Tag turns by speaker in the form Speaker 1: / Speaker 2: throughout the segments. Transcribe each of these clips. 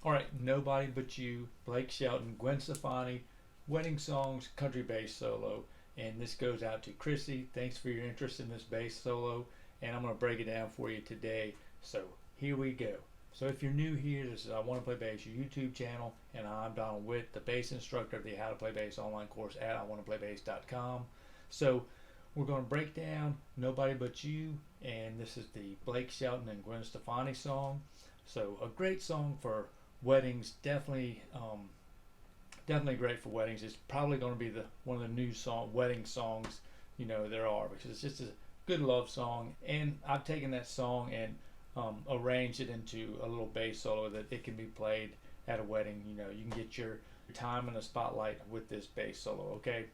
Speaker 1: All right, Nobody But You, Blake Shelton, Gwen Stefani, Wedding Songs, Country Bass Solo. And this goes out to Chrissy. Thanks for your interest in this bass solo. And I'm going to break it down for you today. So here we go. So if you're new here, this is I Want to Play Bass, your YouTube channel. And I'm Donald Witt, the bass instructor of the How to Play Bass online course at iwanttoPlayBass.com. So we're going to break down Nobody But You. And this is the Blake Shelton and Gwen Stefani song. So a great song for weddings, definitely great for weddings. It's probably going to be one of the new wedding songs there are, because it's just a good love song. And I've taken that song and arranged it into a little bass solo that it can be played at a wedding. You can get your time in the spotlight with this bass solo. Okay.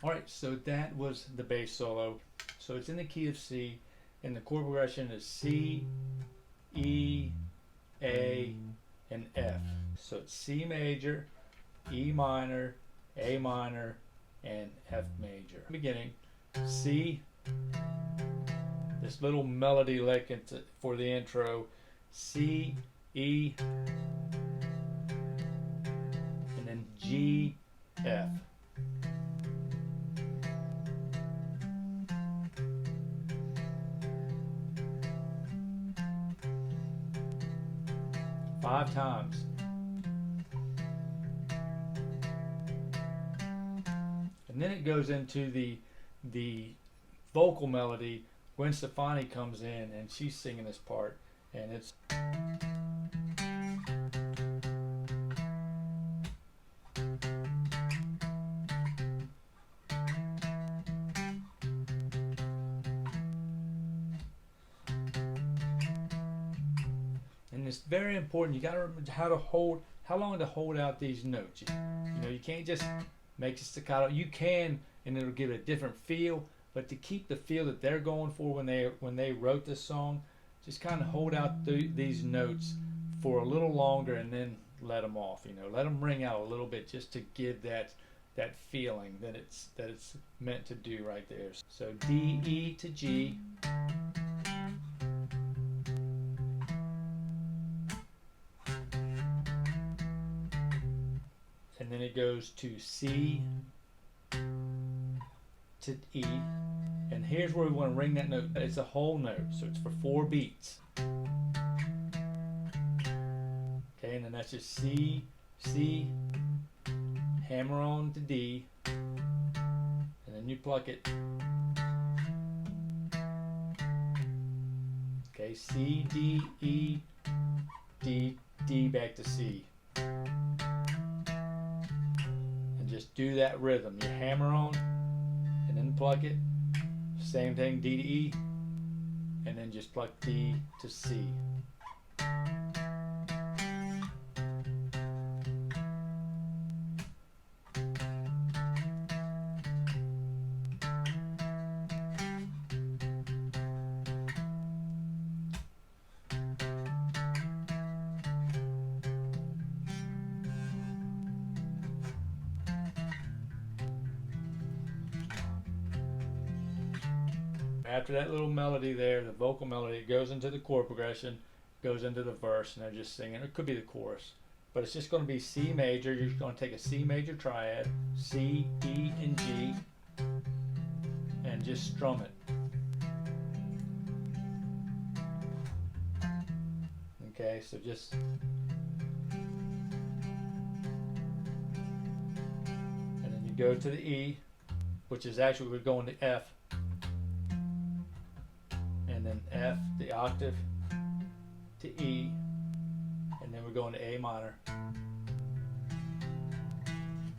Speaker 1: Alright, so that was the bass solo. So it's in the key of C, and the chord progression is C, E, A, and F. So it's C major, E minor, A minor, and F major. Beginning, C, this little melody lick for the intro, C, E, and then G, F. Five times. And then it goes into the vocal melody. Gwen Stefani comes in and she's singing this part, and it's it's very important. You got to remember how long to hold out these notes. You can't just make a staccato. You can, and it'll give it a different feel. But to keep the feel that they're going for when they wrote this song, just kind of hold out these notes for a little longer and then let them off. Let them ring out a little bit just to give that feeling that it's meant to do right there. So D, E to G. And then it goes to C to E. And here's where we want to ring that note. It's a whole note, so it's for 4 beats. Okay, and then that's just C, C, hammer on to D, and then you pluck it. Okay, C, D, E, D, D back to C. And just do that rhythm. You hammer on, and then pluck it. Same thing, D to E, and then just pluck D to C. After that little melody there, the vocal melody, it goes into the chord progression, goes into the verse, and they're just singing. It could be the chorus, but it's just going to be C major. You're going to take a C major triad, C, E, and G, and just strum it. Okay, so just and then you go to the E, which is actually we're going to F. And then F, the octave, to E, and then we're going to A minor,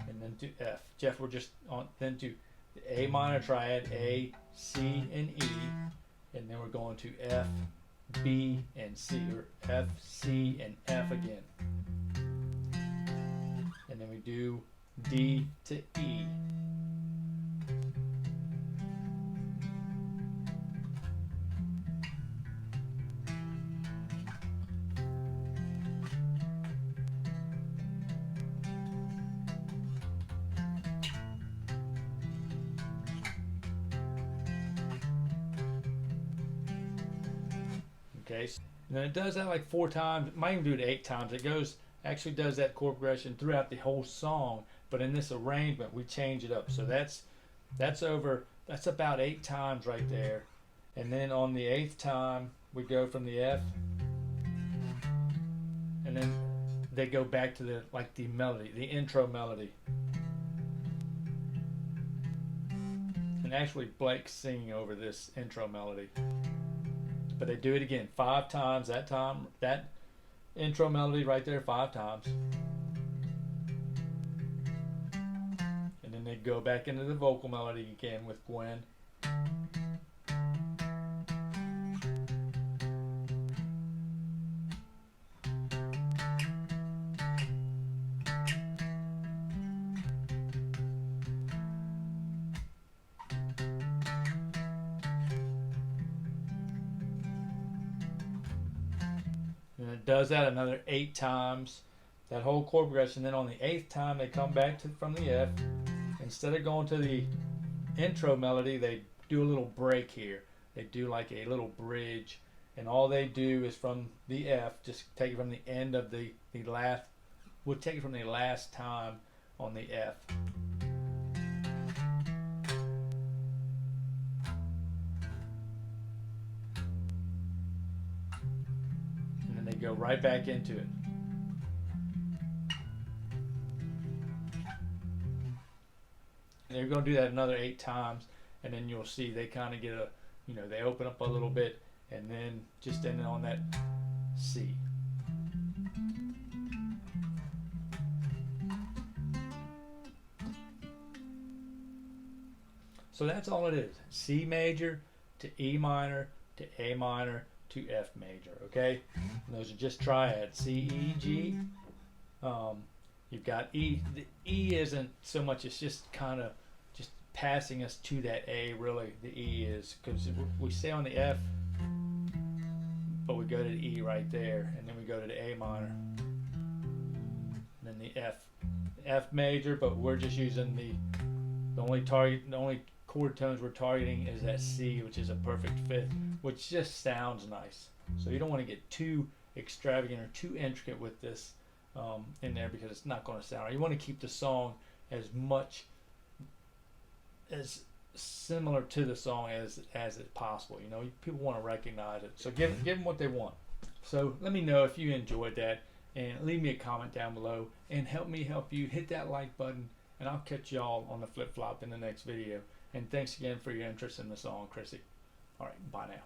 Speaker 1: and then to F. Jeff, we're just on then to the A minor triad, A, C, and E, and then we're going to F, B, and C, or F, C, and F again. And then we do D to E. Okay, and then it does that like 4 times. It might even do it 8 times. It actually does that chord progression throughout the whole song, but in this arrangement we change it up. So that's about 8 times right there. And then on the 8th time we go from the F, and then they go back to the melody, the intro melody. And actually Blake's singing over this intro melody. But they do it again 5 times that time. That intro melody right there 5 times. And then they go back into the vocal melody again with Gwen. And it does that another 8 times, that whole chord progression. Then on the 8th time they come back from the F. Instead of going to the intro melody, they do a little break here. They do like a little bridge, and all they do is from the F, just take it from the end of the last, we'll take it from the last time on the F. They go right back into it. And they're going to do that another 8 times, and then you'll see they kind of get they open up a little bit, and then just end on that C. So that's all it is. C major to E minor to A minor to F major, okay? And those are just triads, C, E, G. You've got E. The E isn't so much, it's just kind of just passing us to that A, really, the E is, because we stay on the F, but we go to the E right there, and then we go to the A minor, and then the F major, but we're just using the only chord tones we're targeting is that C, which is a perfect fifth, which just sounds nice. So you don't want to get too extravagant or too intricate with this in there, because it's not going to sound right. You want to keep the song as much as similar to the song as is possible. You know, people want to recognize it, so give them what they want. So let me know if you enjoyed that, and leave me a comment down below, and help me help you. Hit that like button, and I'll catch y'all on the flip flop in the next video. And thanks again for your interest in the song, Chrissy. All right, bye now.